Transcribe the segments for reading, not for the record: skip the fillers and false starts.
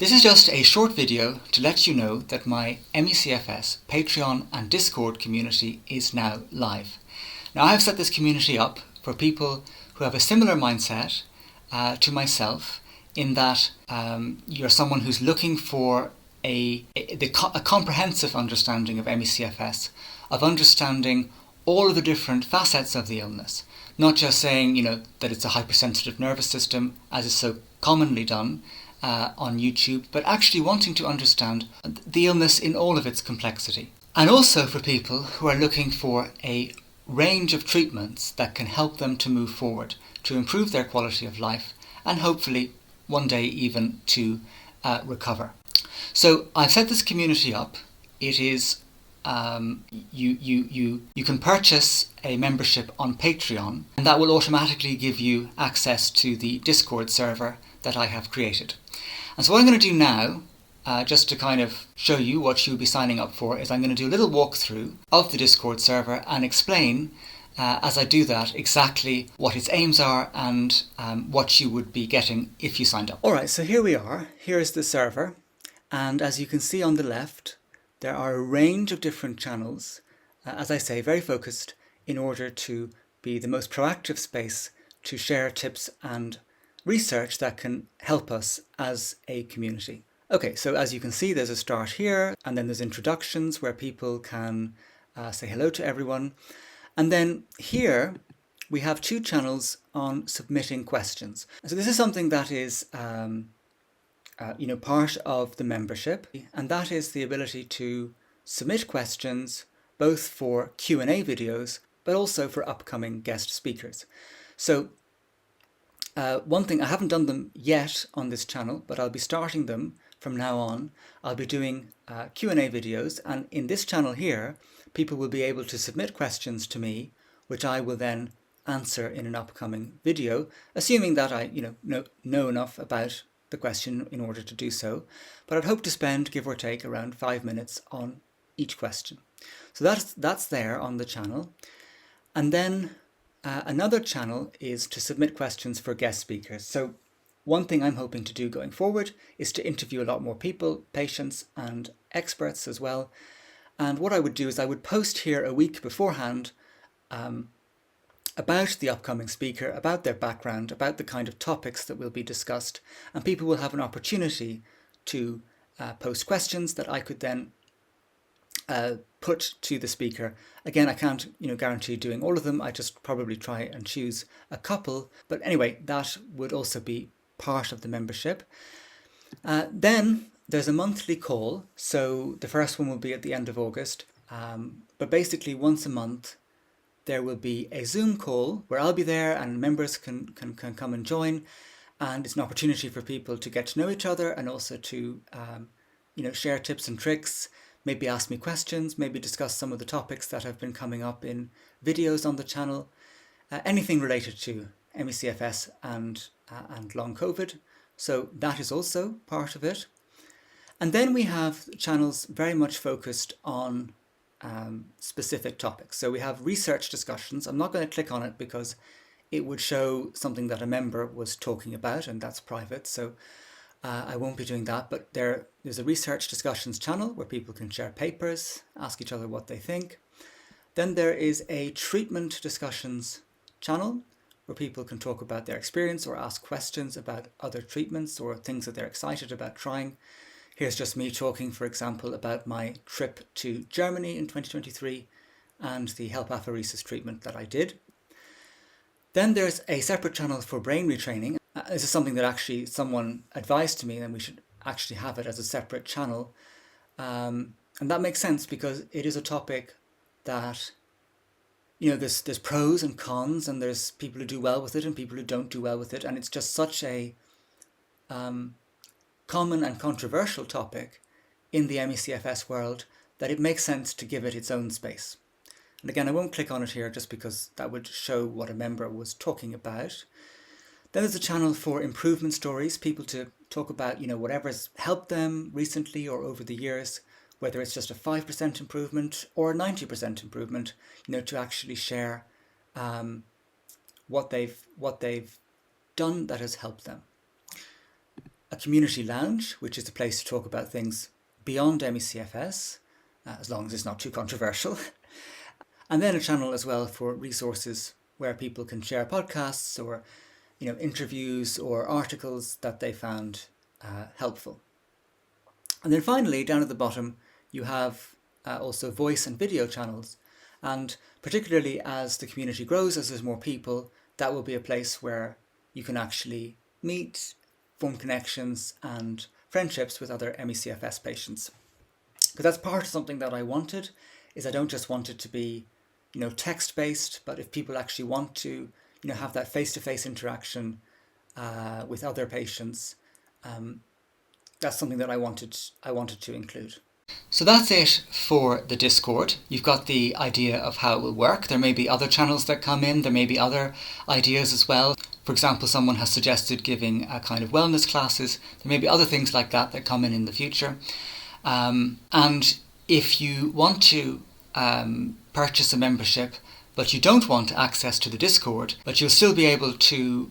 This is just a short video to let you know that my ME-CFS Patreon and Discord community is now live. Now I have set this community up for people who have a similar mindset to myself, in that you're someone who's looking for a comprehensive understanding of ME-CFS, of understanding all of the different facets of the illness, not just saying that it's a hypersensitive nervous system as is so commonly done on YouTube, but actually wanting to understand the illness in all of its complexity. And also for people who are looking for a range of treatments that can help them to move forward, to improve their quality of life, and hopefully one day even to recover. So I've set this community up. It is you can purchase a membership on Patreon, and that will automatically give you access to the Discord server that I have created. And so what I'm going to do now, just to kind of show you what you'll be signing up for, is I'm going to do a little walkthrough of the Discord server and explain as I do that exactly what its aims are and what you would be getting if you signed up. Alright, so here we are. Here's the server, and as you can see on the left, there are a range of different channels, as I say, very focused in order to be the most proactive space to share tips and research that can help us as a community. Okay, so as you can see, there's a start here, and then there's introductions where people can say hello to everyone. And then here we have two channels on submitting questions. So this is something that is part of the membership, and that is the ability to submit questions both for Q&A videos but also for upcoming guest speakers. So one thing, I haven't done them yet on this channel, but I'll be starting them from now on. I'll be doing Q&A videos, and in this channel here people will be able to submit questions to me, which I will then answer in an upcoming video, assuming that I know enough about the question in order to do so. But I'd hope to spend, give or take, around 5 minutes on each question. So that's there on the channel. And then another channel is to submit questions for guest speakers. So one thing I'm hoping to do going forward is to interview a lot more people, patients and experts as well. And what I would do is I would post here a week beforehand about the upcoming speaker, about their background, about the kind of topics that will be discussed, and people will have an opportunity to post questions that I could then put to the speaker. Again, I can't guarantee doing all of them. I just probably try and choose a couple, but anyway, that would also be part of the membership. Then there's a monthly call, so the first one will be at the end of August, but basically once a month there will be a Zoom call where I'll be there and members can come and join, and it's an opportunity for people to get to know each other and also to share tips and tricks, maybe ask me questions, maybe discuss some of the topics that have been coming up in videos on the channel, anything related to ME-CFS and long COVID. So that is also part of it. And then we have channels very much focused on specific topics. So we have research discussions. I'm not going to click on it because it would show something that a member was talking about, and that's private, so I won't be doing that. But there's a research discussions channel where people can share papers, ask each other what they think. Then there is a treatment discussions channel where people can talk about their experience or ask questions about other treatments or things that they're excited about trying. Here's just me talking, for example, about my trip to Germany in 2023 and the HELP apheresis treatment that I did. Then there's a separate channel for brain retraining. This is something that actually someone advised to me, and we should actually have it as a separate channel. And that makes sense because it is a topic that, there's pros and cons, and there's people who do well with it and people who don't do well with it. And it's just such a common and controversial topic in the ME-CFS world that it makes sense to give it its own space. And again, I won't click on it here just because that would show what a member was talking about. Then there's a channel for improvement stories, people to talk about whatever's helped them recently or over the years, whether it's just a 5% improvement or a 90% improvement, to actually share what they've done that has helped them. a community lounge, which is a place to talk about things beyond ME-CFS, as long as it's not too controversial. And then a channel as well for resources where people can share podcasts or interviews or articles that they found helpful. And then finally, down at the bottom, you have also voice and video channels. And particularly as the community grows, as there's more people, that will be a place where you can actually meet, form connections and friendships with other ME-CFS patients. Because that's part of something that I wanted, is I don't just want it to be text-based, but if people actually want to have that face-to-face interaction with other patients, that's something that I wanted to include. So that's it for the Discord. You've got the idea of how it will work. There may be other channels that come in. There may be other ideas as well. For example, someone has suggested giving a kind of wellness classes. There may be other things like that that come in the future. And if you want to purchase a membership, but you don't want access to the Discord, but you'll still be able to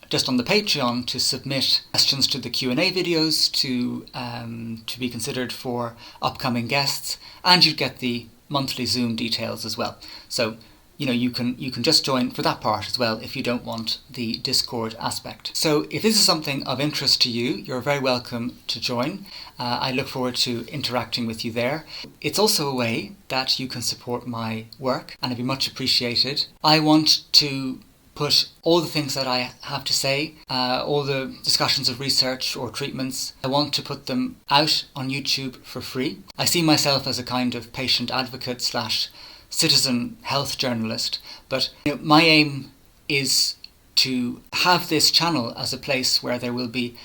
just on the Patreon to submit questions to the Q&A videos to be considered for upcoming guests, and you get the monthly Zoom details as well. So you can just join for that part as well if you don't want the Discord aspect. So if this is something of interest to you, you're very welcome to join. I look forward to interacting with you there. It's also a way that you can support my work, and it'd be much appreciated. I want to put all the things that I have to say, all the discussions of research or treatments, I want to put them out on YouTube for free. I see myself as a kind of patient advocate / citizen health journalist, but my aim is to have this channel as a place where there will be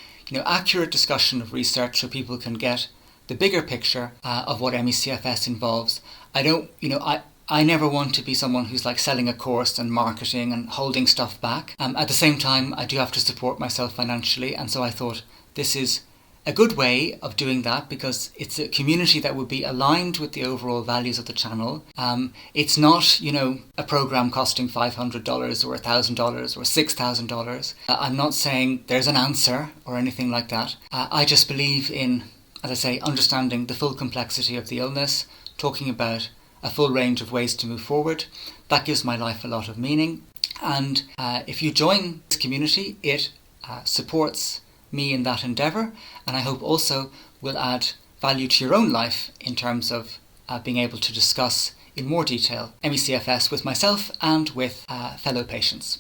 accurate discussion of research so people can get the bigger picture of what ME-CFS involves. I never want to be someone who's like selling a course and marketing and holding stuff back. At the same time, I do have to support myself financially, and so I thought this is a good way of doing that because it's a community that would be aligned with the overall values of the channel. It's not, a program costing $500 or $1,000 or $6,000. I'm not saying there's an answer or anything like that. I just believe in, as I say, understanding the full complexity of the illness, talking about a full range of ways to move forward. That gives my life a lot of meaning. And if you join this community, it supports me in that endeavour, and I hope also will add value to your own life in terms of being able to discuss in more detail ME-CFS with myself and with fellow patients.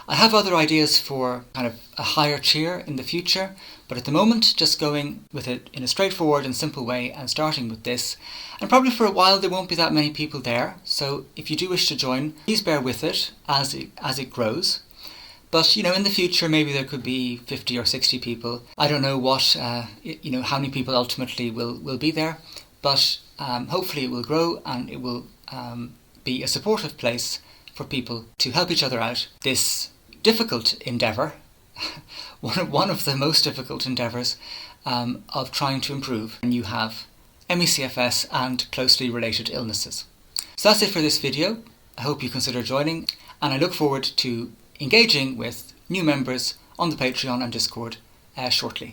I have other ideas for kind of a higher tier in the future, but at the moment just going with it in a straightforward and simple way and starting with this. And probably for a while there won't be that many people there, so if you do wish to join, please bear with it as it grows. But in the future maybe there could be 50 or 60 people. I don't know what how many people ultimately will be there, but hopefully it will grow and it will be a supportive place for people to help each other out. This difficult endeavour, one of the most difficult endeavours of trying to improve when you have ME-CFS and closely related illnesses. So that's it for this video. I hope you consider joining, and I look forward to engaging with new members on the Patreon and Discord shortly.